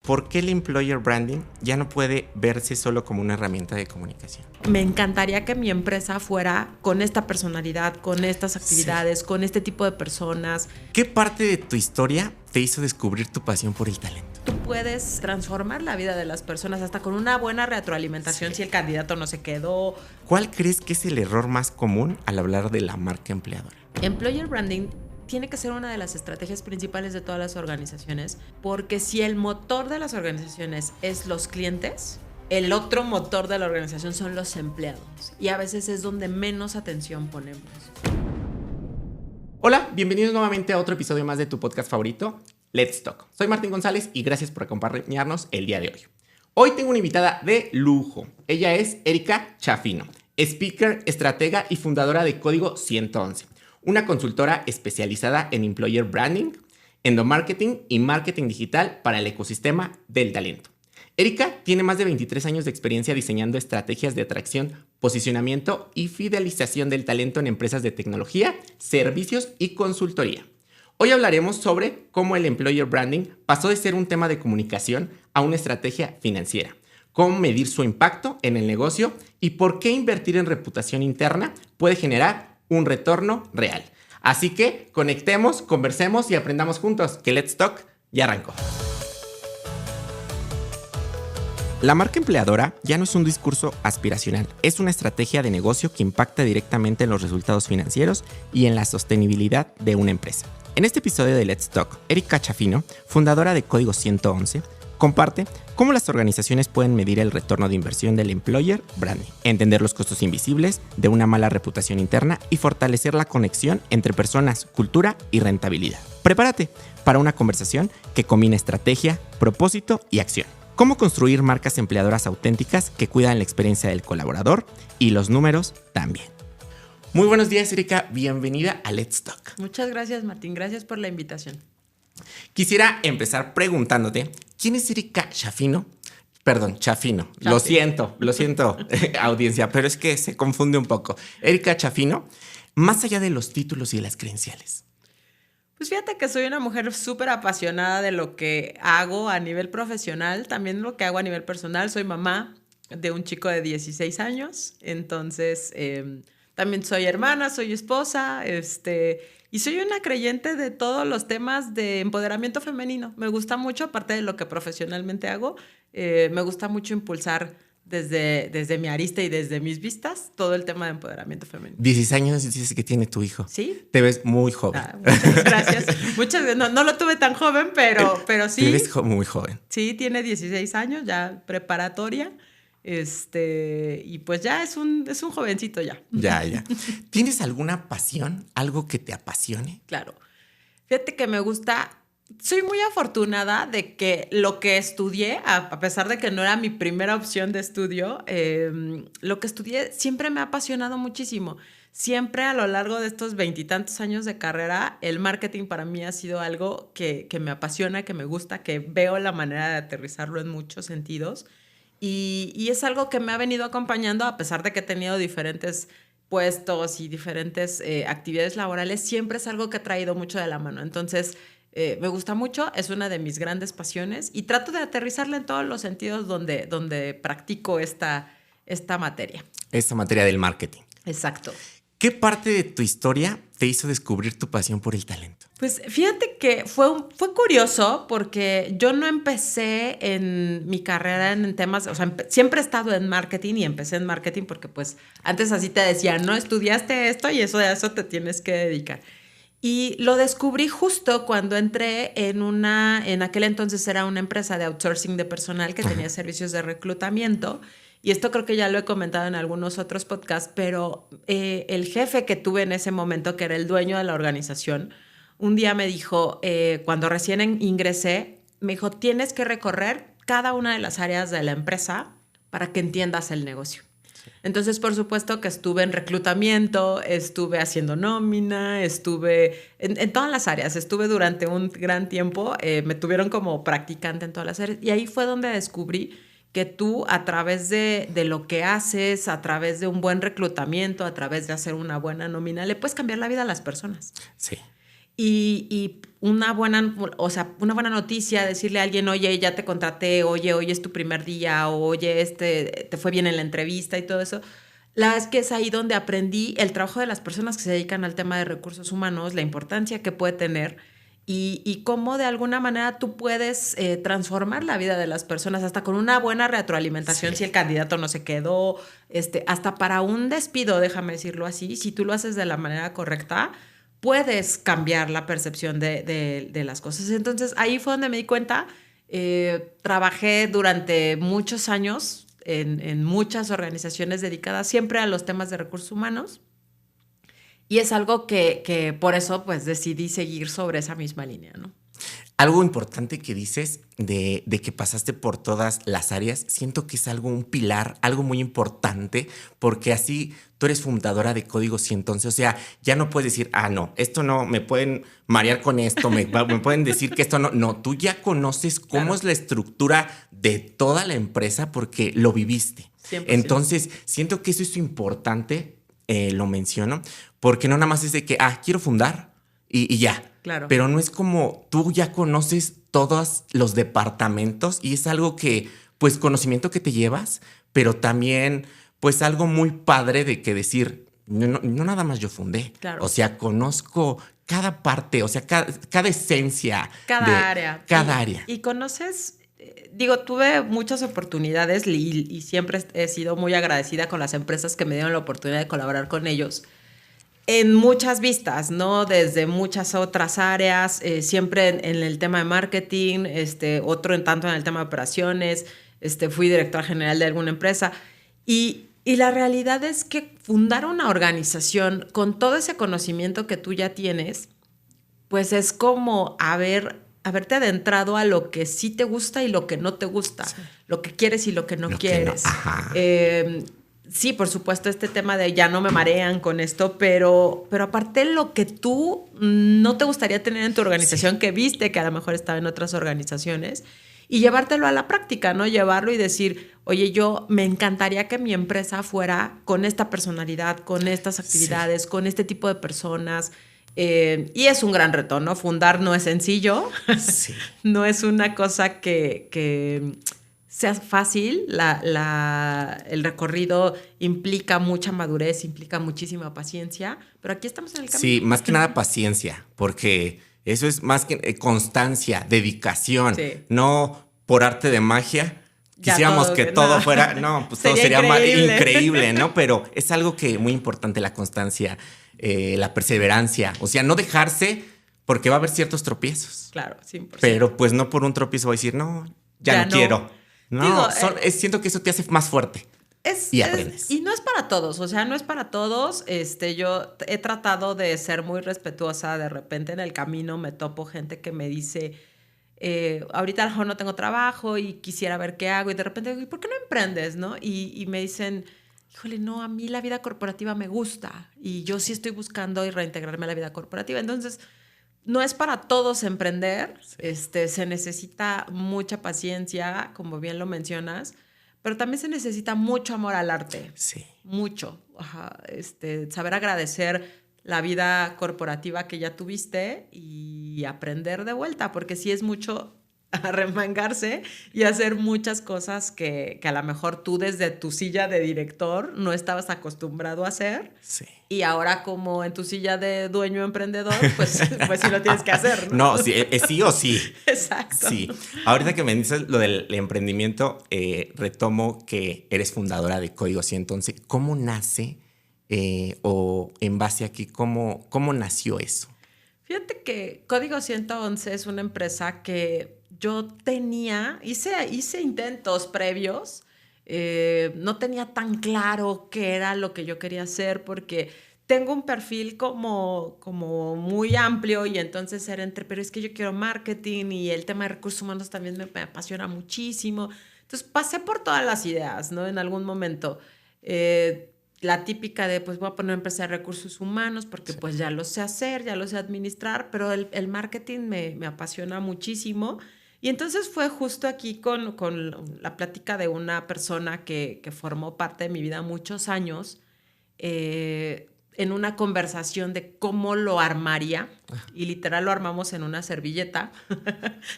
¿por qué el employer branding ya no puede verse solo como una herramienta de comunicación? Me encantaría que mi empresa fuera con esta personalidad, con estas actividades, con este tipo de personas. ¿Qué parte de tu historia te hizo descubrir tu pasión por el talento? Tú puedes transformar la vida de las personas hasta con una buena retroalimentación si el candidato no se quedó. ¿Cuál crees que es el error más común al hablar de la marca empleadora? Employer branding tiene que ser una de las estrategias principales de todas las organizaciones, porque si el motor de las organizaciones es los clientes, el otro motor de la organización son los empleados. Y a veces es donde menos atención ponemos. Hola, bienvenidos nuevamente a otro episodio más de tu podcast favorito, Let's Talk. Soy Martín González y gracias por acompañarnos el día de hoy. Hoy tengo una invitada de lujo. Ella es Erika Chafino, speaker, estratega y fundadora de Código 111. Una consultora especializada en employer branding, endomarketing y marketing digital para el ecosistema del talento. Erika tiene más de 23 años de experiencia diseñando estrategias de atracción, posicionamiento y fidelización del talento en empresas de tecnología, servicios y consultoría. Hoy hablaremos sobre cómo el employer branding pasó de ser un tema de comunicación a una estrategia financiera, cómo medir su impacto en el negocio y por qué invertir en reputación interna puede generar un retorno real. Así que conectemos, conversemos y aprendamos juntos, que Let's Talk ya arrancó. La marca empleadora ya no es un discurso aspiracional, es una estrategia de negocio que impacta directamente en los resultados financieros y en la sostenibilidad de una empresa. En este episodio de Let's Talk, Erika Chafino, fundadora de Código 111, comparte cómo las organizaciones pueden medir el retorno de inversión del employer branding, entender los costos invisibles de una mala reputación interna y fortalecer la conexión entre personas, cultura y rentabilidad. Prepárate para una conversación que combina estrategia, propósito y acción. Cómo construir marcas empleadoras auténticas que cuidan la experiencia del colaborador y los números también. Muy buenos días, Erika. Bienvenida a Let's Talk. Muchas gracias, Martín. Gracias por la invitación. Quisiera empezar preguntándote, ¿quién es Erika Chafino? Perdón, Chafino. Lo siento, audiencia, pero es que se confunde un poco. Erika Chafino, más allá de los títulos y las credenciales. Pues fíjate que soy una mujer súper apasionada de lo que hago a nivel profesional, también lo que hago a nivel personal. Soy mamá de un chico de 16 años, entonces también soy hermana, soy esposa, y soy una creyente de todos los temas de empoderamiento femenino. Me gusta mucho, aparte de lo que profesionalmente hago, me gusta mucho impulsar desde mi arista y desde mis vistas todo el tema de empoderamiento femenino. 16 años dices que tiene tu hijo. Sí. Te ves muy joven. Muchas gracias. No lo tuve tan joven, pero sí. Te ves muy joven. Sí, tiene 16 años, ya preparatoria. Y pues ya es un jovencito ya. Ya. ¿Tienes alguna pasión? ¿Algo que te apasione? Claro. Fíjate que me gusta. Soy muy afortunada de que lo que estudié, a pesar de que no era mi primera opción de estudio, lo que estudié siempre me ha apasionado muchísimo. Siempre a lo largo de estos 20 y tantos años de carrera, el marketing para mí ha sido algo que me apasiona, que me gusta, que veo la manera de aterrizarlo en muchos sentidos. Y es algo que me ha venido acompañando a pesar de que he tenido diferentes puestos y diferentes actividades laborales. Siempre es algo que ha traído mucho de la mano. Entonces, me gusta mucho, es una de mis grandes pasiones y trato de aterrizarla en todos los sentidos donde practico esta materia. Esta materia del marketing. Exacto. ¿Qué parte de tu historia te hizo descubrir tu pasión por el talento? Pues fíjate que fue curioso porque yo no empecé en mi carrera en temas, o sea, siempre he estado en marketing y empecé en marketing porque pues antes así te decían, no, estudiaste esto y a eso te tienes que dedicar. Y lo descubrí justo cuando entré en aquel entonces era una empresa de outsourcing de personal que tenía servicios de reclutamiento. Y esto creo que ya lo he comentado en algunos otros podcasts, pero el jefe que tuve en ese momento, que era el dueño de la organización, un día me dijo, cuando recién ingresé, me dijo, tienes que recorrer cada una de las áreas de la empresa para que entiendas el negocio. Entonces, por supuesto que estuve en reclutamiento, estuve haciendo nómina, estuve en todas las áreas, estuve durante un gran tiempo, me tuvieron como practicante en todas las áreas y ahí fue donde descubrí que tú a través de lo que haces, a través de un buen reclutamiento, a través de hacer una buena nómina, le puedes cambiar la vida a las personas. Sí. y una buena noticia, decirle a alguien, oye, ya te contraté, oye, hoy es tu primer día, o, oye, te fue bien en la entrevista y todo eso. La verdad es que es ahí donde aprendí el trabajo de las personas que se dedican al tema de recursos humanos, la importancia que puede tener y cómo de alguna manera tú puedes transformar la vida de las personas hasta con una buena retroalimentación si el candidato no se quedó, hasta para un despido, déjame decirlo así, si tú lo haces de la manera correcta, puedes cambiar la percepción de las cosas. Entonces ahí fue donde me di cuenta, trabajé durante muchos años en muchas organizaciones dedicadas siempre a los temas de recursos humanos. Y es algo que por eso pues decidí seguir sobre esa misma línea, ¿no? Algo importante que dices de que pasaste por todas las áreas, siento que es un pilar, algo muy importante, porque así tú eres fundadora de Código 111, o sea, ya no puedes decir, no, esto no, me pueden marear con esto, me pueden decir que esto no. No, tú ya conoces cómo es la estructura de toda la empresa porque lo viviste. 100%. Entonces, siento que eso es importante, lo menciono, porque no nada más es de que, quiero fundar y ya. Claro. Pero no es como tú ya conoces todos los departamentos y es algo que, pues, conocimiento que te llevas, pero también, pues, algo muy padre de que decir, no nada más yo fundé. Claro. O sea, conozco cada parte, o sea, cada esencia. Cada área. Cada área. Y conoces, tuve muchas oportunidades y siempre he sido muy agradecida con las empresas que me dieron la oportunidad de colaborar con ellos. En muchas vistas, ¿no? Desde muchas otras áreas, siempre en el tema de marketing, otro en tanto en el tema de operaciones, fui directora general de alguna empresa. Y la realidad es que fundar una organización con todo ese conocimiento que tú ya tienes, pues es como haberte adentrado a lo que sí te gusta y lo que no te gusta, sí. Lo que quieres y lo que no quieres. Sí, por supuesto, este tema de ya no me marean con esto, pero aparte lo que tú no te gustaría tener en tu organización, sí. Que viste que a lo mejor estaba en otras organizaciones, y llevártelo a la práctica, ¿no? Llevarlo y decir, oye, yo me encantaría que mi empresa fuera con esta personalidad, con estas actividades, sí. Con este tipo de personas. Y es un gran reto, ¿no? Fundar no es sencillo. Sí. No es una cosa que sea fácil, el recorrido implica mucha madurez, implica muchísima paciencia, pero aquí estamos en el camino. Sí, más que nada paciencia, porque eso es más que constancia, dedicación, sí. No por arte de magia. Quisiéramos que todo fuera, pues todo sería increíble, ¿no? Pero es algo que muy importante, la constancia, la perseverancia, o sea, no dejarse porque va a haber ciertos tropiezos. Claro, 100%. Pero pues no por un tropiezo voy a decir, no, ya no quiero. No, siento que eso te hace más fuerte. Y aprendes. Y no es para todos, o sea, no es para todos. Yo he tratado de ser muy respetuosa. De repente en el camino me topo gente que me dice, ahorita a lo mejor no tengo trabajo y quisiera ver qué hago. Y de repente digo, ¿por qué no emprendes, no? Y me dicen, híjole, no, a mí la vida corporativa me gusta. Y yo sí estoy buscando y reintegrarme a la vida corporativa. Entonces, no es para todos emprender, sí. Se necesita mucha paciencia, como bien lo mencionas, pero también se necesita mucho amor al arte. Sí. Mucho. Ajá. Saber agradecer la vida corporativa que ya tuviste y aprender de vuelta, porque sí es mucho arremangarse y hacer muchas cosas que a lo mejor tú desde tu silla de director no estabas acostumbrado a hacer. Sí. Y ahora como en tu silla de dueño emprendedor, pues sí lo tienes que hacer, ¿no? No, sí, sí o sí. Exacto. Sí. Ahorita que me dices lo del emprendimiento, retomo que eres fundadora de Código 111. ¿Cómo nace o en base aquí, cómo nació eso? Fíjate que Código 111 es una empresa que yo hice intentos previos, no tenía tan claro qué era lo que yo quería hacer porque tengo un perfil como muy amplio y entonces pero es que yo quiero marketing y el tema de recursos humanos también me apasiona muchísimo. Entonces pasé por todas las ideas, ¿no? En algún momento. La típica de, pues voy a poner una empresa de recursos humanos porque sí. Pues ya lo sé hacer, ya lo sé administrar, pero el marketing me apasiona muchísimo. Y entonces fue justo aquí con la plática de una persona que formó parte de mi vida muchos años. en una conversación de cómo lo armaría, y literal lo armamos en una servilleta.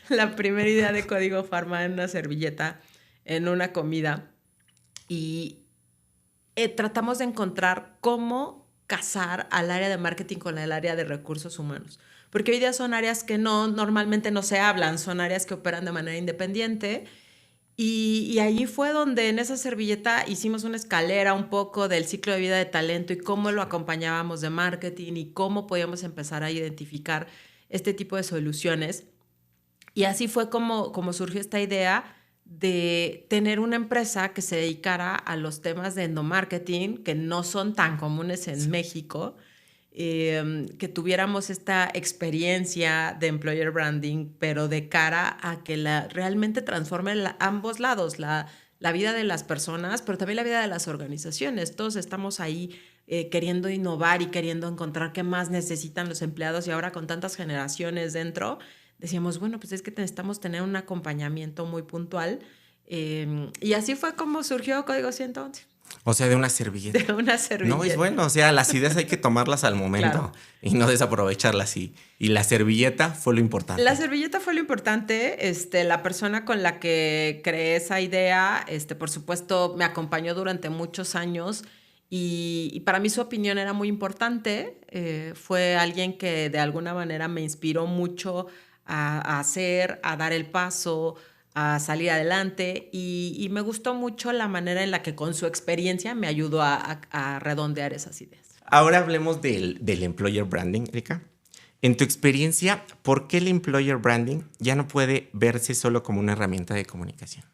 La primera idea de Código fue armada en una servilleta, en una comida, y tratamos de encontrar cómo casar al área de marketing con el área de recursos humanos. Porque hoy día son áreas que normalmente no se hablan, son áreas que operan de manera independiente. Y allí fue donde en esa servilleta hicimos una escalera un poco del ciclo de vida de talento y cómo lo acompañábamos de marketing y cómo podíamos empezar a identificar este tipo de soluciones. Y así fue como surgió esta idea de tener una empresa que se dedicara a los temas de endomarketing, que no son tan comunes en México, que tuviéramos esta experiencia de employer branding, pero de cara a que realmente transforme ambos lados, la vida de las personas, pero también la vida de las organizaciones. Todos estamos ahí queriendo innovar y queriendo encontrar qué más necesitan los empleados, y ahora con tantas generaciones dentro, decíamos, bueno, pues es que necesitamos tener un acompañamiento muy puntual. Y así fue como surgió Código 111. O sea, de una servilleta. De una servilleta. No, es bueno. O sea, las ideas hay que tomarlas al momento, claro, y no desaprovecharlas. Y la servilleta fue lo importante. La servilleta fue lo importante. La persona con la que creé esa idea, por supuesto, me acompañó durante muchos años. Y para mí su opinión era muy importante. Fue alguien que de alguna manera me inspiró mucho a hacer, a dar el paso, a salir adelante, y me gustó mucho la manera en la que con su experiencia me ayudó a redondear esas ideas. Ahora hablemos del employer branding, Erika. En tu experiencia, ¿por qué el employer branding ya no puede verse solo como una herramienta de comunicación?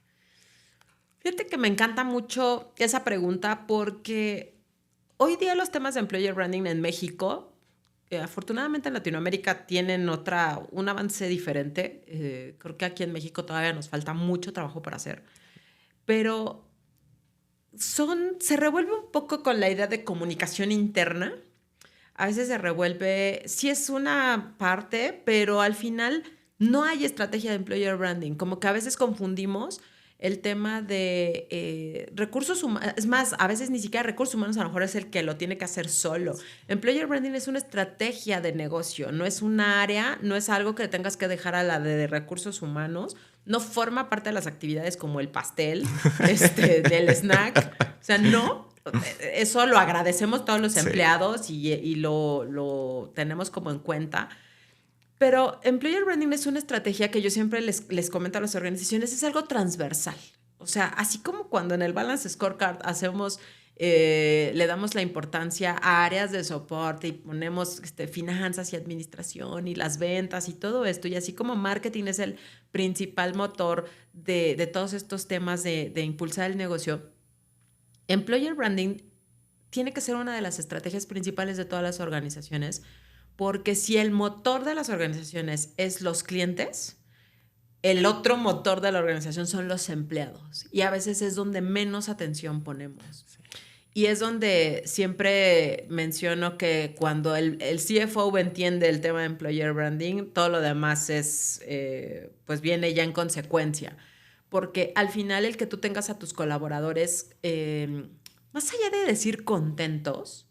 Fíjate que me encanta mucho esa pregunta, porque hoy día los temas de employer branding en México, afortunadamente en Latinoamérica, tienen un avance diferente. Creo que aquí en México todavía nos falta mucho trabajo por hacer, pero se revuelve un poco con la idea de comunicación interna. A veces se revuelve, sí es una parte, pero al final no hay estrategia de employer branding. Como que a veces confundimos el tema de recursos humanos. Es más, a veces ni siquiera recursos humanos a lo mejor es el que lo tiene que hacer solo. Employer branding es una estrategia de negocio, no es un área, no es algo que tengas que dejar a la de recursos humanos. No forma parte de las actividades como el pastel, del snack. O sea, no. Eso lo agradecemos todos los empleados, y lo tenemos como en cuenta. Pero employer branding es una estrategia que yo siempre les comento a las organizaciones, es algo transversal. O sea, así como cuando en el Balance Scorecard le damos la importancia a áreas de soporte y ponemos finanzas y administración y las ventas y todo esto, y así como marketing es el principal motor de todos estos temas de impulsar el negocio, employer branding tiene que ser una de las estrategias principales de todas las organizaciones. Porque si el motor de las organizaciones es los clientes, el otro motor de la organización son los empleados. Y a veces es donde menos atención ponemos. Sí. Y es donde siempre menciono que cuando el CFO entiende el tema de employer branding, todo lo demás pues viene ya en consecuencia. Porque al final el que tú tengas a tus colaboradores, más allá de decir contentos,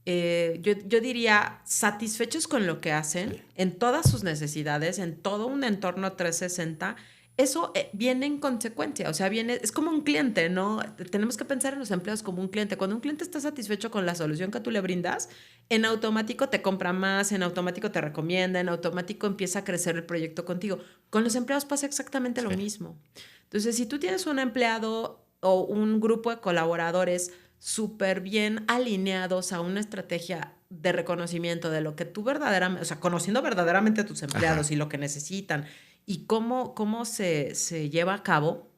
yo diría satisfechos con lo que hacen, en todas sus necesidades, en todo un entorno 360, eso viene en consecuencia. O sea, es como un cliente, ¿no? Tenemos que pensar en los empleados como un cliente. Cuando un cliente está satisfecho con la solución que tú le brindas, en automático te compra más, en automático te recomienda, en automático empieza a crecer el proyecto contigo. Con los empleados pasa exactamente lo mismo. Entonces, si tú tienes un empleado o un grupo de colaboradores súper bien alineados a una estrategia de reconocimiento de lo que tú verdaderamente, o sea, conociendo verdaderamente a tus empleados, ajá, y lo que necesitan y cómo se lleva a cabo,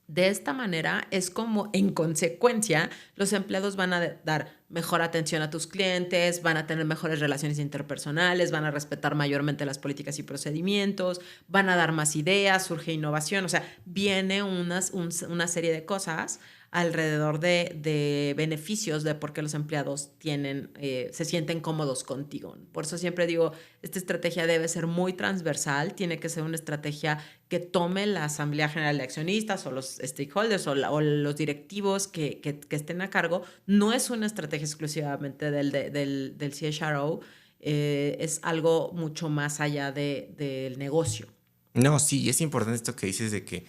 de esta manera es como en consecuencia los empleados van a dar mejor atención a tus clientes, van a tener mejores relaciones interpersonales, van a respetar mayormente las políticas y procedimientos, van a dar más ideas, surge innovación. O sea, viene una serie de cosas alrededor de beneficios de por qué los empleados se sienten cómodos contigo. Por eso siempre digo, esta estrategia debe ser muy transversal, tiene que ser una estrategia que tome la Asamblea General de Accionistas o los stakeholders o los directivos que estén a cargo. No es una estrategia exclusivamente del CHRO, es algo mucho más allá del negocio. No, sí, es importante esto que dices de que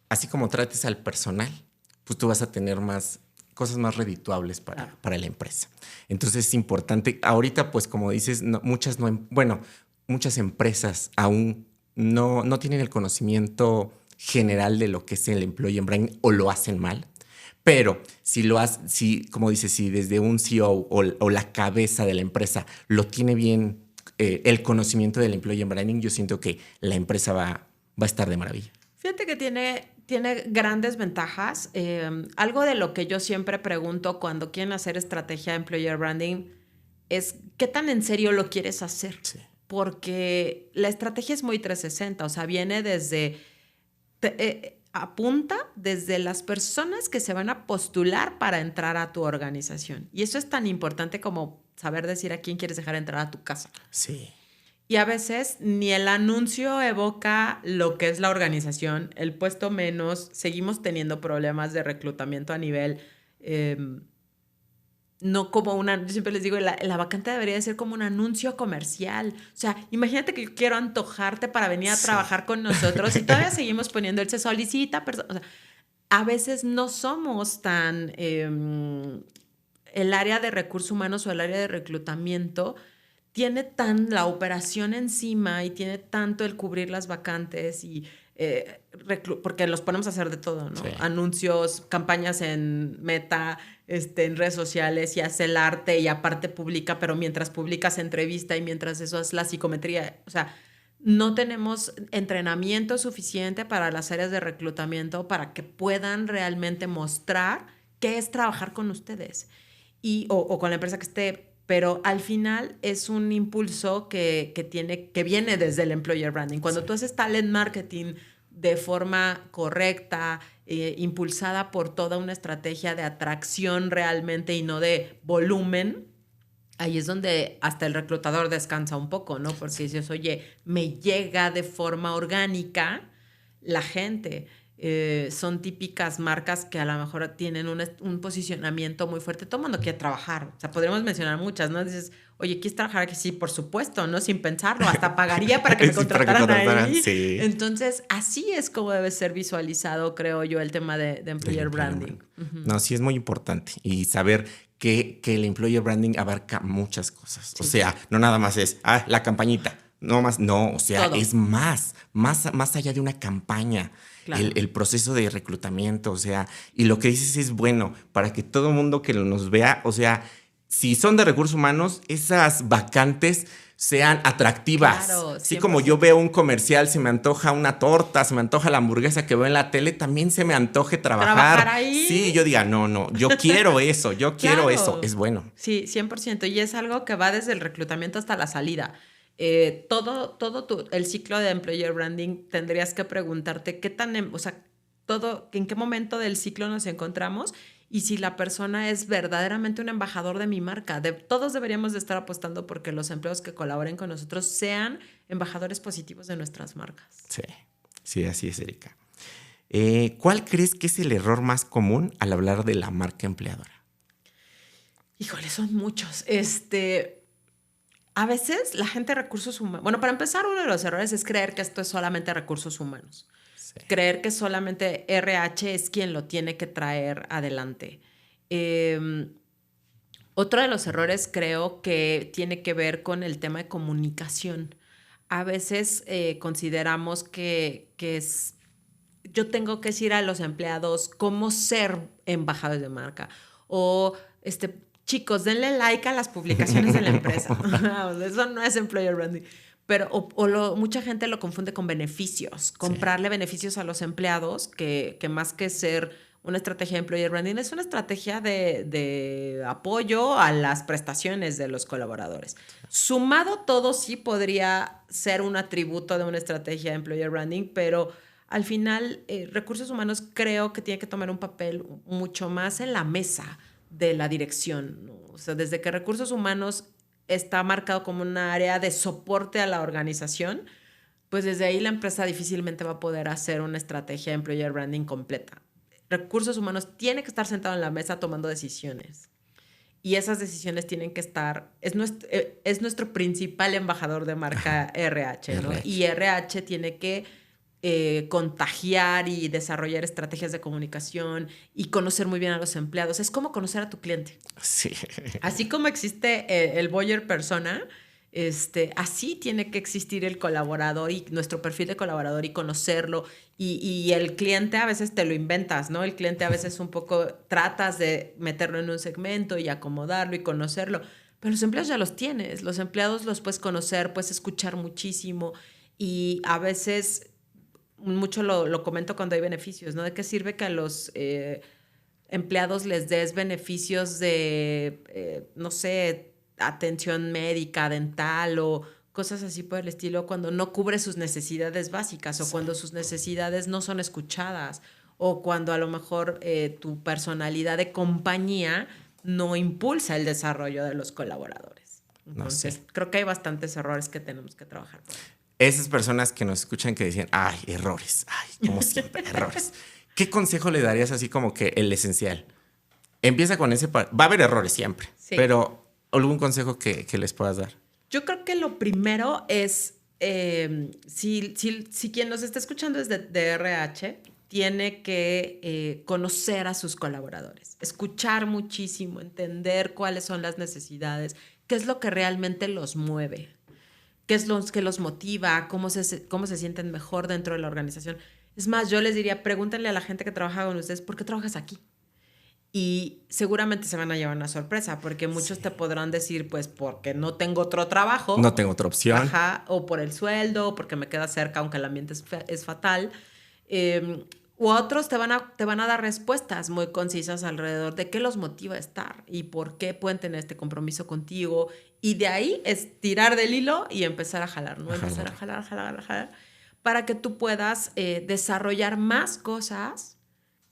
así como trates al personal, pues tú vas a tener más cosas más redituables para la empresa. Entonces es importante. Ahorita, pues como dices, muchas empresas aún no tienen el conocimiento general de lo que es el employee branding o lo hacen mal. Pero como dices, si desde un CEO o la cabeza de la empresa lo tiene bien el conocimiento del employee branding, yo siento que la empresa va a estar de maravilla. Fíjate que tiene grandes ventajas. Algo de lo que yo siempre pregunto cuando quieren hacer estrategia de employer branding es ¿qué tan en serio lo quieres hacer? Sí. Porque la estrategia es muy 360, o sea, viene desde... apunta desde las personas que se van a postular para entrar a tu organización. Y eso es tan importante como saber decir a quién quieres dejar entrar a tu casa. Sí. Y a veces ni el anuncio evoca lo que es la organización, el puesto menos, seguimos teniendo problemas de reclutamiento a nivel, no como yo siempre les digo, la vacante debería de ser como un anuncio comercial. O sea, imagínate que yo quiero antojarte para venir a trabajar con nosotros y todavía seguimos poniendo se solicita, o sea, a veces no somos tan, el área de recursos humanos o el área de reclutamiento tiene tan la operación encima y tiene tanto el cubrir las vacantes y porque los ponemos a hacer de todo, ¿no? Sí. Anuncios, campañas en Meta, en redes sociales y hace el arte y aparte publica, pero mientras publica se entrevista y mientras eso es la psicometría. O sea, no tenemos entrenamiento suficiente para las áreas de reclutamiento para que puedan realmente mostrar qué es trabajar con ustedes o con la empresa que esté. Pero al final es un impulso que viene desde el employer branding. Cuando tú haces talent marketing de forma correcta, impulsada por toda una estrategia de atracción realmente y no de volumen, ahí es donde hasta el reclutador descansa un poco, ¿no? Porque dices, oye, me llega de forma orgánica la gente. Son típicas marcas que a lo mejor tienen un posicionamiento muy fuerte. Todo el mundo quiere trabajar. O sea, podríamos mencionar muchas, ¿no? Dices, oye, ¿quieres trabajar aquí? Sí, por supuesto, ¿no? Sin pensarlo. Hasta pagaría para que me contrataran ahí. Sí. Entonces, así es como debe ser visualizado, creo yo, el tema de employer branding. No, sí es muy importante. Y saber que el employer branding abarca muchas cosas. Sí. O sea, no nada más es, la campañita. No, o sea, todo. Es más allá de una campaña. Claro. El proceso de reclutamiento, o sea, y lo que dices es bueno para que todo el mundo que nos vea, o sea, si son de recursos humanos, esas vacantes sean atractivas. Claro, así como yo veo un comercial, se me antoja una torta, se me antoja la hamburguesa que veo en la tele, también se me antoje trabajar ahí. Sí, yo diga, no, yo quiero eso, quiero eso, es bueno. Sí, 100%, y es algo que va desde el reclutamiento hasta la salida. Todo el ciclo de employer branding tendrías que preguntarte en qué momento del ciclo nos encontramos y si la persona es verdaderamente un embajador de mi marca. Todos deberíamos de estar apostando porque los empleados que colaboren con nosotros sean embajadores positivos de nuestras marcas. Sí, así es, Erika. ¿Cuál crees que es el error más común al hablar de la marca empleadora? Híjole, son muchos. A veces la gente de recursos humanos... Bueno, para empezar, uno de los errores es creer que esto es solamente recursos humanos. Sí. Creer que solamente RH es quien lo tiene que traer adelante. Otro de los errores creo que tiene que ver con el tema de comunicación. A veces consideramos que yo tengo que decir a los empleados cómo ser embajadores de marca o chicos, denle like a las publicaciones de la empresa. Eso no es employer branding. Pero mucha gente lo confunde con beneficios. Comprarle beneficios a los empleados, que más que ser una estrategia de employer branding, es una estrategia de apoyo a las prestaciones de los colaboradores. Sumado todo, sí podría ser un atributo de una estrategia de employer branding, pero al final, recursos humanos creo que tiene que tomar un papel mucho más en la mesa de la dirección, ¿no? O sea, desde que recursos humanos está marcado como una área de soporte a la organización, pues desde ahí la empresa difícilmente va a poder hacer una estrategia de employer branding completa. Recursos humanos tiene que estar sentado en la mesa tomando decisiones. Y esas decisiones tienen que estar... Es nuestro principal embajador de marca RH, ¿no? RH. Y RH tiene que contagiar y desarrollar estrategias de comunicación y conocer muy bien a los empleados. Es como conocer a tu cliente. Sí. Así como existe el buyer persona, así tiene que existir el colaborador y nuestro perfil de colaborador y conocerlo. Y el cliente a veces te lo inventas, ¿no? El cliente a veces un poco tratas de meterlo en un segmento y acomodarlo y conocerlo. Pero los empleados ya los tienes. Los empleados los puedes conocer, puedes escuchar muchísimo. Y a veces, mucho lo comento cuando hay beneficios, ¿no? ¿De qué sirve que a los empleados les des beneficios de, no sé, atención médica, dental o cosas así por el estilo, cuando no cubre sus necesidades básicas o cuando sus necesidades no son escuchadas o cuando a lo mejor tu personalidad de compañía no impulsa el desarrollo de los colaboradores? Entonces, creo que hay bastantes errores que tenemos que trabajar. Esas personas que nos escuchan que decían, ay, errores, ay, como siempre, errores. ¿Qué consejo le darías así como que el esencial? Empieza con ese... Va a haber errores siempre, Sí. pero algún consejo que les puedas dar. Yo creo que lo primero es, si quien nos está escuchando es de RH, tiene que conocer a sus colaboradores, escuchar muchísimo, entender cuáles son las necesidades, qué es lo que realmente los mueve, qué es lo que los motiva, cómo se sienten mejor dentro de la organización. Es más, yo les diría, pregúntenle a la gente que trabaja con ustedes, ¿por qué trabajas aquí? Y seguramente se van a llevar una sorpresa, porque muchos te podrán decir, pues, porque no tengo otro trabajo. No tengo otra opción. Ajá, o por el sueldo, o porque me queda cerca, aunque el ambiente es fatal. U otros te van a dar respuestas muy concisas alrededor de qué los motiva a estar y por qué pueden tener este compromiso contigo. Y de ahí es tirar del hilo y empezar a jalar, ¿no? Empezar a jalar, para que tú puedas desarrollar más cosas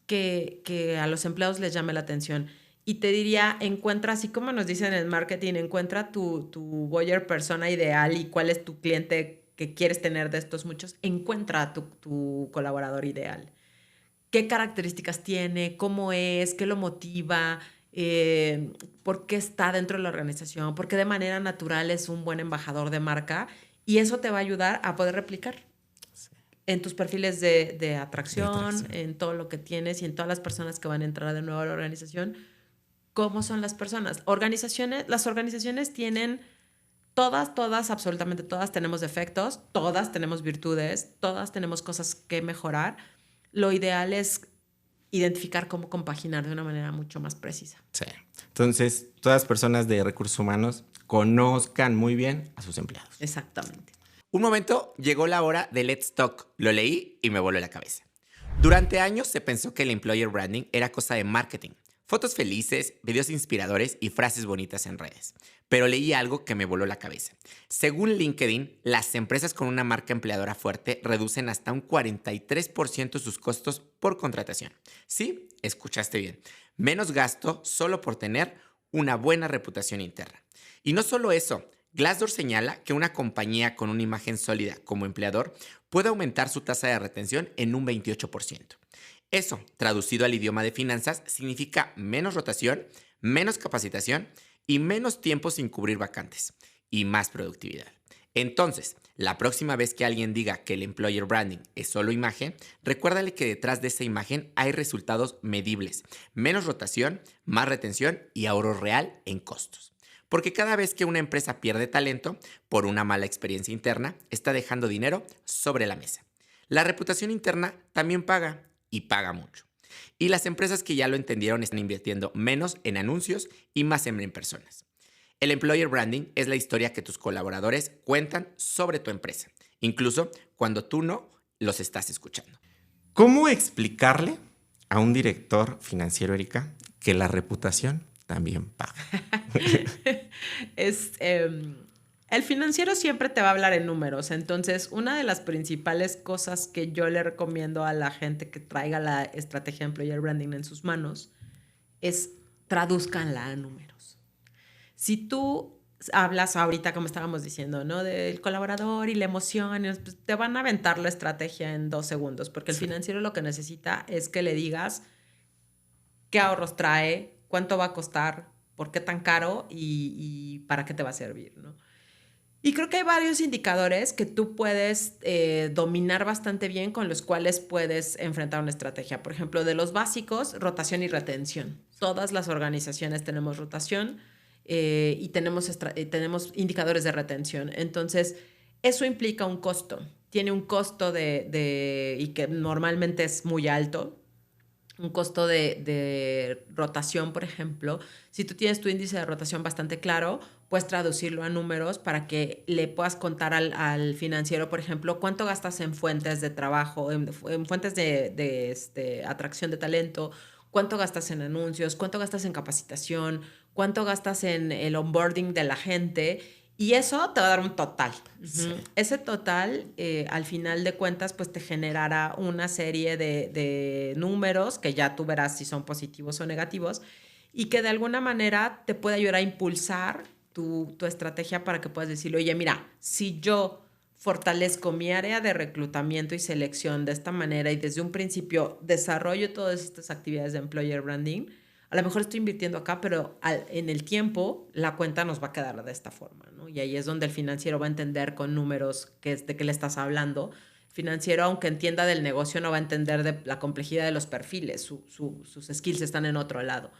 que a los empleados les llame la atención. Y te diría, encuentra, así como nos dicen en el marketing, encuentra tu buyer persona ideal y cuál es tu cliente que quieres tener de estos muchos. Encuentra a tu colaborador ideal. ¿Qué características tiene? ¿Cómo es? ¿Qué lo motiva? ¿Por qué está dentro de la organización? ¿Por qué de manera natural es un buen embajador de marca? Y eso te va a ayudar a poder replicar en tus perfiles de atracción, en todo lo que tienes y en todas las personas que van a entrar de nuevo a la organización. ¿Cómo son las personas? Las organizaciones tienen todas, absolutamente todas tenemos defectos, todas tenemos virtudes, todas tenemos cosas que mejorar. Lo ideal es identificar cómo compaginar de una manera mucho más precisa. Sí. Entonces, todas las personas de recursos humanos conozcan muy bien a sus empleados. Exactamente. Un momento, llegó la hora de Let's Talk. Lo leí y me voló la cabeza. Durante años se pensó que el employer branding era cosa de marketing. Fotos felices, videos inspiradores y frases bonitas en redes. Pero leí algo que me voló la cabeza. Según LinkedIn, las empresas con una marca empleadora fuerte reducen hasta un 43% sus costos por contratación. Sí, escuchaste bien. Menos gasto solo por tener una buena reputación interna. Y no solo eso, Glassdoor señala que una compañía con una imagen sólida como empleador puede aumentar su tasa de retención en un 28%. Eso, traducido al idioma de finanzas, significa menos rotación, menos capacitación y menos tiempo sin cubrir vacantes y más productividad. Entonces, la próxima vez que alguien diga que el employer branding es solo imagen, recuérdale que detrás de esa imagen hay resultados medibles, menos rotación, más retención y ahorro real en costos. Porque cada vez que una empresa pierde talento por una mala experiencia interna, está dejando dinero sobre la mesa. La reputación interna también paga y paga mucho. Y las empresas que ya lo entendieron están invirtiendo menos en anuncios y más en personas. El employer branding es la historia que tus colaboradores cuentan sobre tu empresa, incluso cuando tú no los estás escuchando. ¿Cómo explicarle a un director financiero, Erika, que la reputación también paga? El financiero siempre te va a hablar en números. Entonces, una de las principales cosas que yo le recomiendo a la gente que traiga la estrategia de employer branding en sus manos es tradúzcanla a números. Si tú hablas ahorita, como estábamos diciendo, ¿no? Del colaborador y la emoción, y pues te van a aventar la estrategia en 2 segundos, porque el financiero lo que necesita es que le digas qué ahorros trae, cuánto va a costar, por qué tan caro y para qué te va a servir, ¿no? Y creo que hay varios indicadores que tú puedes dominar bastante bien, con los cuales puedes enfrentar una estrategia. Por ejemplo, de los básicos, rotación y retención. Todas las organizaciones tenemos rotación y tenemos indicadores de retención. Entonces, eso implica un costo. Tiene un costo y que normalmente es muy alto. Un costo de rotación, por ejemplo. Si tú tienes tu índice de rotación bastante claro, puedes traducirlo a números para que le puedas contar al financiero, por ejemplo, cuánto gastas en fuentes de trabajo, en fuentes de atracción de talento, cuánto gastas en anuncios, cuánto gastas en capacitación, cuánto gastas en el onboarding de la gente. Y eso te va a dar un total. Sí. Ese total, al final de cuentas, pues te generará una serie de números que ya tú verás si son positivos o negativos, y que de alguna manera te puede ayudar a impulsar tu estrategia para que puedas decirle, oye, mira, si yo fortalezco mi área de reclutamiento y selección de esta manera y desde un principio desarrollo todas estas actividades de employer branding, a lo mejor estoy invirtiendo acá, pero en el tiempo la cuenta nos va a quedar de esta forma, ¿no? Y ahí es donde el financiero va a entender con números de qué le estás hablando. El financiero, aunque entienda del negocio, no va a entender de la complejidad de los perfiles. Sus skills están en otro lado.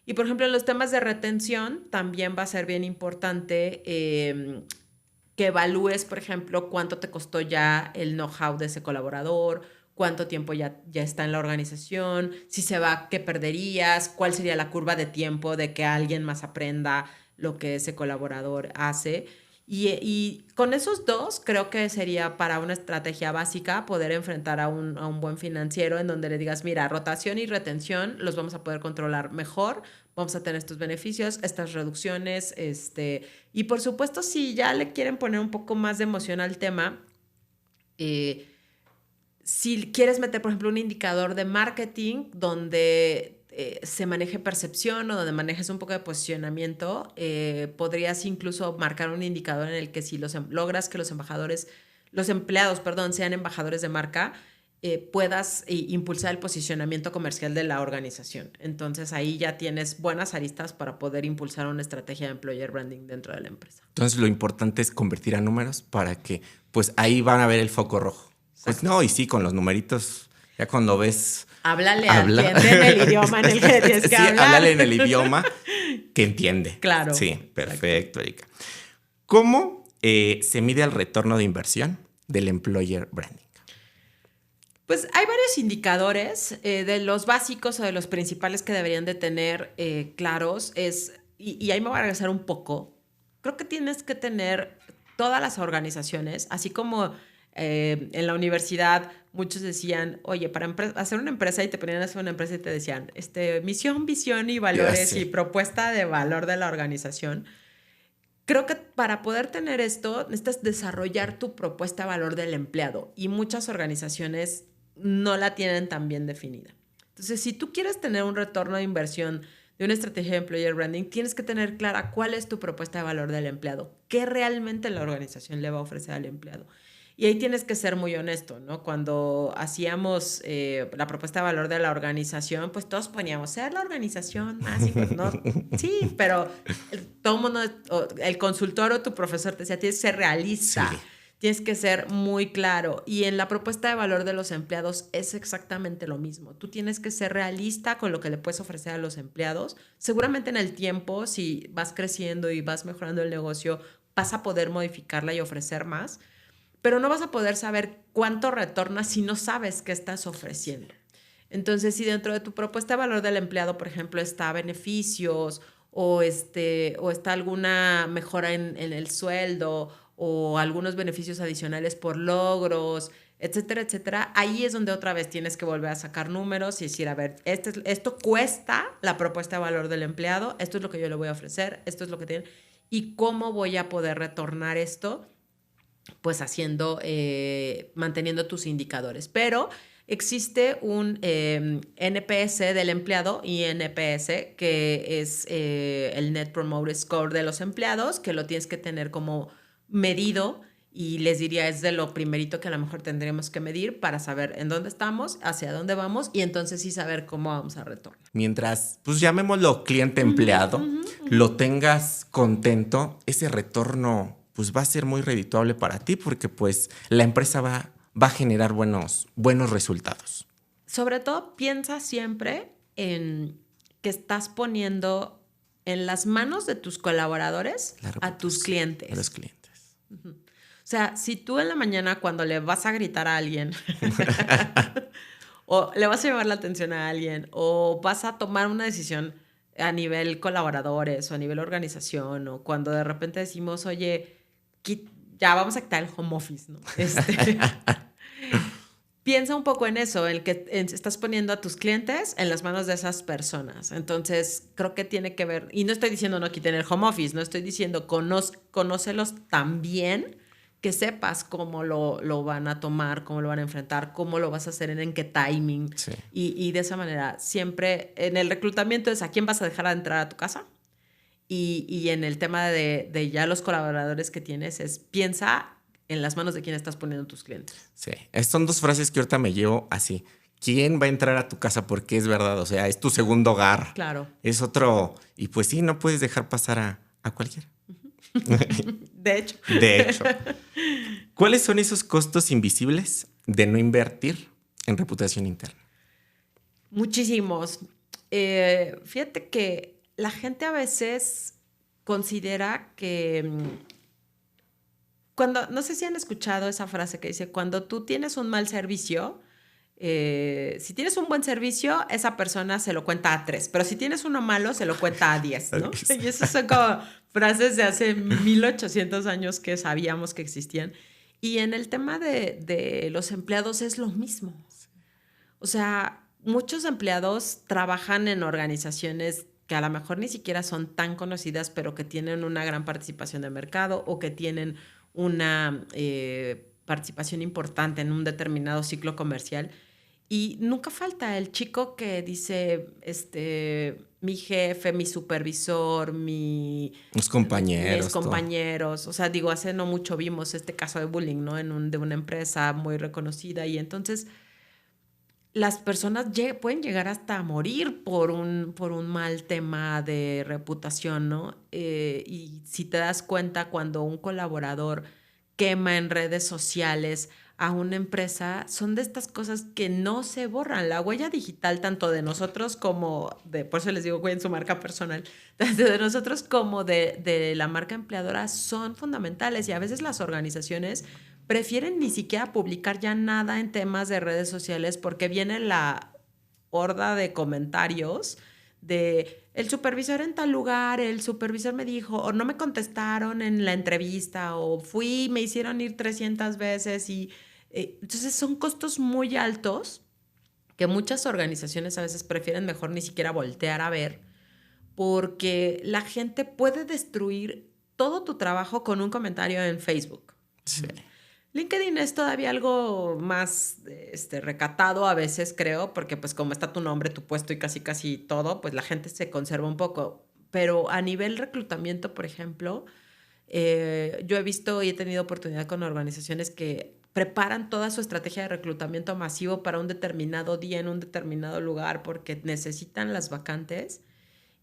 Y, por ejemplo, en los temas de retención también va a ser bien importante que evalúes, por ejemplo, cuánto te costó ya el know-how de ese colaborador, cuánto tiempo ya está en la organización, si se va, qué perderías, cuál sería la curva de tiempo de que alguien más aprenda lo que ese colaborador hace. Y con esos dos, creo que sería para una estrategia básica poder enfrentar a un buen financiero en donde le digas, mira, rotación y retención los vamos a poder controlar mejor, vamos a tener estos beneficios, estas reducciones, y por supuesto, si ya le quieren poner un poco más de emoción al tema, si quieres meter, por ejemplo, un indicador de marketing donde se maneje percepción o donde manejes un poco de posicionamiento, podrías incluso marcar un indicador en el que si logras que los empleados, sean embajadores de marca, puedas impulsar el posicionamiento comercial de la organización. Entonces ahí ya tienes buenas aristas para poder impulsar una estrategia de employer branding dentro de la empresa. Entonces lo importante es convertir a números para que pues ahí van a ver el foco rojo. Pues no, y sí, con los numeritos, ya cuando ves... Háblale a quien en el idioma en el que tienes que hablar. Háblale en el idioma que entiende. Claro. Sí, perfecto, Erika. ¿Cómo se mide el retorno de inversión del employer branding? Pues hay varios indicadores, de los básicos o de los principales que deberían de tener claros. Y ahí me voy a regresar un poco. Creo que tienes que tener todas las organizaciones, así como... en la universidad muchos decían, oye, para hacer una empresa, y te ponían a hacer una empresa y te decían, misión, visión y valores y propuesta de valor de la organización. Creo que para poder tener esto necesitas desarrollar tu propuesta de valor del empleado, y muchas organizaciones no la tienen tan bien definida. Entonces, si tú quieres tener un retorno de inversión de una estrategia de employer branding, tienes que tener clara cuál es tu propuesta de valor del empleado, qué realmente la organización le va a ofrecer al empleado. Y ahí tienes que ser muy honesto, ¿no? Cuando hacíamos la propuesta de valor de la organización, pues todos poníamos, ser la organización más, ¿no? Sí, pero todo el mundo, el consultor o tu profesor te decía, tienes que ser realista, sí. Tienes que ser muy claro. Y en la propuesta de valor de los empleados es exactamente lo mismo. Tú tienes que ser realista con lo que le puedes ofrecer a los empleados. Seguramente en el tiempo, si vas creciendo y vas mejorando el negocio, vas a poder modificarla y ofrecer más. Pero no vas a poder saber cuánto retorna si no sabes qué estás ofreciendo. Entonces, si dentro de tu propuesta de valor del empleado, por ejemplo, está beneficios o está alguna mejora en el sueldo o algunos beneficios adicionales por logros, etcétera, etcétera, ahí es donde otra vez tienes que volver a sacar números y decir, a ver, esto cuesta la propuesta de valor del empleado, esto es lo que yo le voy a ofrecer, esto es lo que tiene, y cómo voy a poder retornar esto, pues manteniendo tus indicadores. Pero existe un NPS del empleado, INPS, que es el Net Promoter Score de los empleados, que lo tienes que tener como medido. Y les diría, es de lo primerito que a lo mejor tendríamos que medir para saber en dónde estamos, hacia dónde vamos y entonces sí saber cómo vamos a retornar. Mientras, pues llamémoslo cliente empleado, lo tengas contento, ese retorno pues va a ser muy redituable para ti porque pues la empresa va a generar buenos resultados. Sobre todo piensa siempre en que estás poniendo en las manos de tus colaboradores a tus clientes. A los clientes. O sea, si tú en la mañana cuando le vas a gritar a alguien o le vas a llevar la atención a alguien o vas a tomar una decisión a nivel colaboradores o a nivel organización o cuando de repente decimos, oye, ya vamos a quitar el home office, ¿no? Piensa un poco en eso, en que estás poniendo a tus clientes en las manos de esas personas. Entonces, creo que tiene que ver, y no estoy diciendo no quiten el home office, no estoy diciendo conócelos tan bien que sepas cómo lo van a tomar, cómo lo van a enfrentar, cómo lo vas a hacer, en qué timing. Sí. Y de esa manera, siempre en el reclutamiento es a quién vas a dejar entrar a tu casa. Y en el tema de ya los colaboradores que tienes es piensa en las manos de quién estás poniendo tus clientes. Sí, son dos frases que ahorita me llevo así. ¿Quién va a entrar a tu casa? Porque es verdad, o sea, es tu segundo hogar. Claro. Es otro, y pues sí, no puedes dejar pasar a cualquiera. De hecho. De hecho. ¿Cuáles son esos costos invisibles de no invertir en reputación interna? Muchísimos. Fíjate que la gente a veces considera que no sé si han escuchado esa frase que dice, cuando tú tienes un mal servicio, si tienes un buen servicio, esa persona se lo cuenta a 3, pero si tienes uno malo, se lo cuenta a 10, ¿no? Y esas son como frases de hace 1800 años que sabíamos que existían. Y en el tema de los empleados es lo mismo. O sea, muchos empleados trabajan en organizaciones que a lo mejor ni siquiera son tan conocidas, pero que tienen una gran participación de mercado o que tienen una participación importante en un determinado ciclo comercial. Y nunca falta el chico que dice, mi jefe, mi supervisor, mis compañeros. O sea, digo, hace no mucho vimos este caso de bullying, ¿no? De una empresa muy reconocida. Y entonces las personas pueden llegar hasta a morir por un mal tema de reputación, ¿no? Y si te das cuenta, cuando un colaborador quema en redes sociales a una empresa, son de estas cosas que no se borran. La huella digital, tanto de nosotros como por eso les digo, cuiden su marca personal, tanto de nosotros como de la marca empleadora son fundamentales y a veces las organizaciones prefieren ni siquiera publicar ya nada en temas de redes sociales porque viene la horda de comentarios de el supervisor en tal lugar, el supervisor me dijo, o no me contestaron en la entrevista, o me hicieron ir 300 veces y entonces son costos muy altos que muchas organizaciones a veces prefieren mejor ni siquiera voltear a ver porque la gente puede destruir todo tu trabajo con un comentario en Facebook. Sí. LinkedIn es todavía algo más recatado a veces, creo, porque pues como está tu nombre, tu puesto y casi todo, pues la gente se conserva un poco. Pero a nivel reclutamiento, por ejemplo, yo he visto y he tenido oportunidad con organizaciones que preparan toda su estrategia de reclutamiento masivo para un determinado día en un determinado lugar porque necesitan las vacantes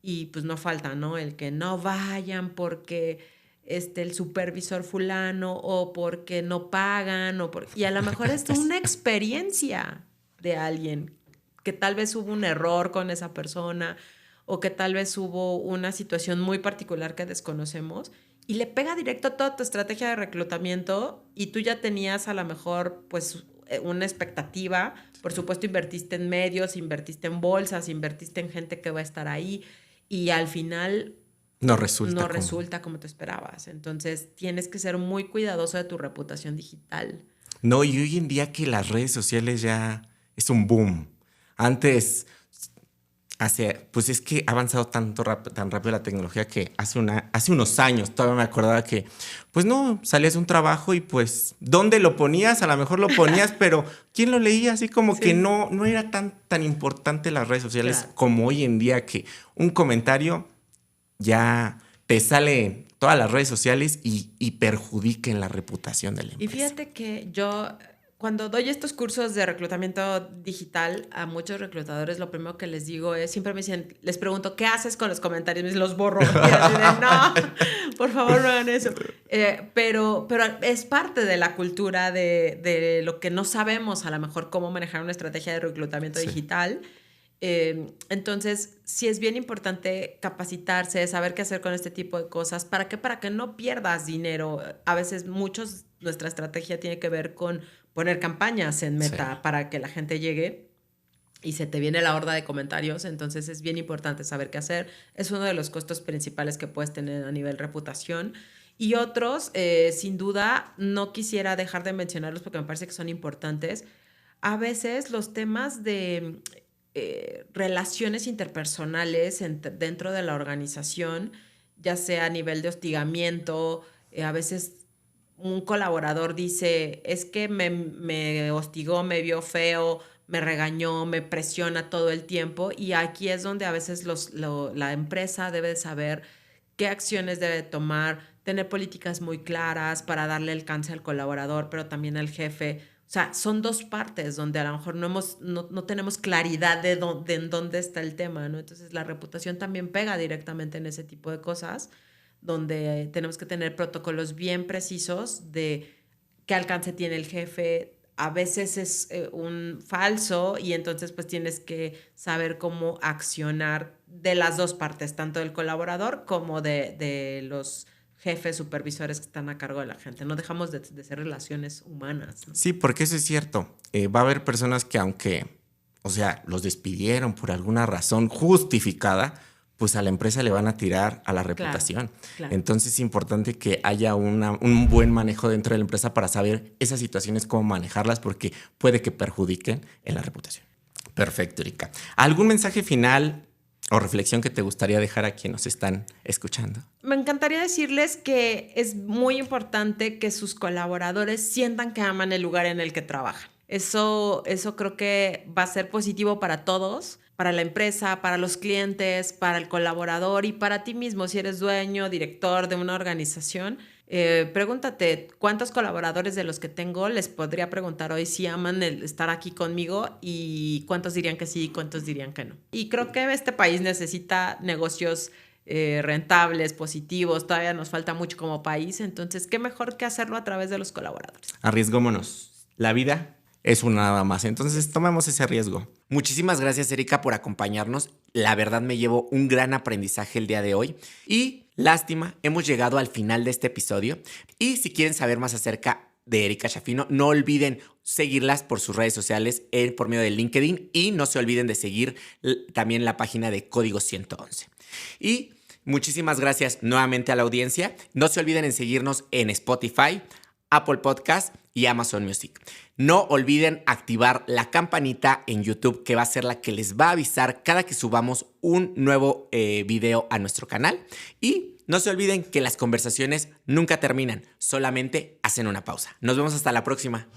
y pues no falta, ¿no? El que no vayan porque el supervisor fulano o porque no pagan y a lo mejor es una experiencia de alguien que tal vez hubo un error con esa persona o que tal vez hubo una situación muy particular que desconocemos y le pega directo a toda tu estrategia de reclutamiento y tú ya tenías a lo mejor pues una expectativa, por supuesto invertiste en medios, invertiste en bolsas, invertiste en gente que va a estar ahí y al final no resulta como te esperabas. Entonces tienes que ser muy cuidadoso de tu reputación digital. No, y hoy en día que las redes sociales ya es un boom. Antes Pues es que ha avanzado tan rápido la tecnología que hace unos años todavía me acordaba que, pues no, salías de un trabajo y pues, ¿dónde lo ponías? A lo mejor lo ponías, pero ¿quién lo leía? Así como que no era tan importante las redes sociales como hoy en día, que un comentario ya te sale todas las redes sociales y perjudica en la reputación de la empresa. Y fíjate que yo, cuando doy estos cursos de reclutamiento digital a muchos reclutadores, lo primero que les digo es, siempre me dicen, les pregunto, ¿qué haces con los comentarios? Me dicen, los borro. Y así de, no, por favor, no hagan eso. Pero es parte de la cultura de lo que no sabemos, a lo mejor, cómo manejar una estrategia de reclutamiento digital. Entonces, sí es bien importante capacitarse, saber qué hacer con este tipo de cosas. ¿Para qué? Para que no pierdas dinero. A veces nuestra estrategia tiene que ver con poner campañas en Meta para que la gente llegue y se te viene la horda de comentarios. Entonces es bien importante saber qué hacer. Es uno de los costos principales que puedes tener a nivel reputación. Y otros, sin duda, no quisiera dejar de mencionarlos porque me parece que son importantes. A veces los temas de relaciones interpersonales dentro de la organización, ya sea a nivel de hostigamiento, a veces un colaborador dice, es que me hostigó, me vio feo, me regañó, me presiona todo el tiempo, y aquí es donde a veces la empresa debe saber qué acciones debe tomar, tener políticas muy claras para darle alcance al colaborador, pero también al jefe. O sea, son dos partes donde a lo mejor no tenemos claridad de en dónde está el tema, ¿no? Entonces, la reputación también pega directamente en ese tipo de cosas, donde tenemos que tener protocolos bien precisos de qué alcance tiene el jefe. A veces es un falso y entonces pues tienes que saber cómo accionar de las dos partes, tanto del colaborador como de los jefes, supervisores que están a cargo de la gente. No dejamos de ser relaciones humanas, ¿no? Sí, porque eso es cierto. Va a haber personas que aunque, o sea, los despidieron por alguna razón justificada, pues a la empresa le van a tirar a la reputación. Claro. Entonces es importante que haya un buen manejo dentro de la empresa para saber esas situaciones, cómo manejarlas, porque puede que perjudiquen en la reputación. Perfecto, Erika. ¿Algún mensaje final o reflexión que te gustaría dejar a quienes nos están escuchando? Me encantaría decirles que es muy importante que sus colaboradores sientan que aman el lugar en el que trabajan. Eso creo que va a ser positivo para todos, para la empresa, para los clientes, para el colaborador y para ti mismo. Si eres dueño, director de una organización, pregúntate cuántos colaboradores de los que tengo les podría preguntar hoy si aman el estar aquí conmigo, y cuántos dirían que sí y cuántos dirían que no. Y creo que este país necesita negocios rentables, positivos. Todavía nos falta mucho como país, entonces qué mejor que hacerlo a través de los colaboradores. Arriesgómonos. La vida es una nada más, entonces tomemos ese riesgo. Muchísimas gracias, Erika, por acompañarnos. La verdad me llevo un gran aprendizaje el día de hoy y lástima, hemos llegado al final de este episodio. Y si quieren saber más acerca de Erika Chaffino, no olviden seguirlas por sus redes sociales por medio de LinkedIn, y no se olviden de seguir también la página de Código 111. Y muchísimas gracias nuevamente a la audiencia. No se olviden en seguirnos en Spotify, Apple Podcast y Amazon Music. No olviden activar la campanita en YouTube, que va a ser la que les va a avisar cada que subamos un nuevo video a nuestro canal. Y no se olviden que las conversaciones nunca terminan, solamente hacen una pausa. Nos vemos hasta la próxima.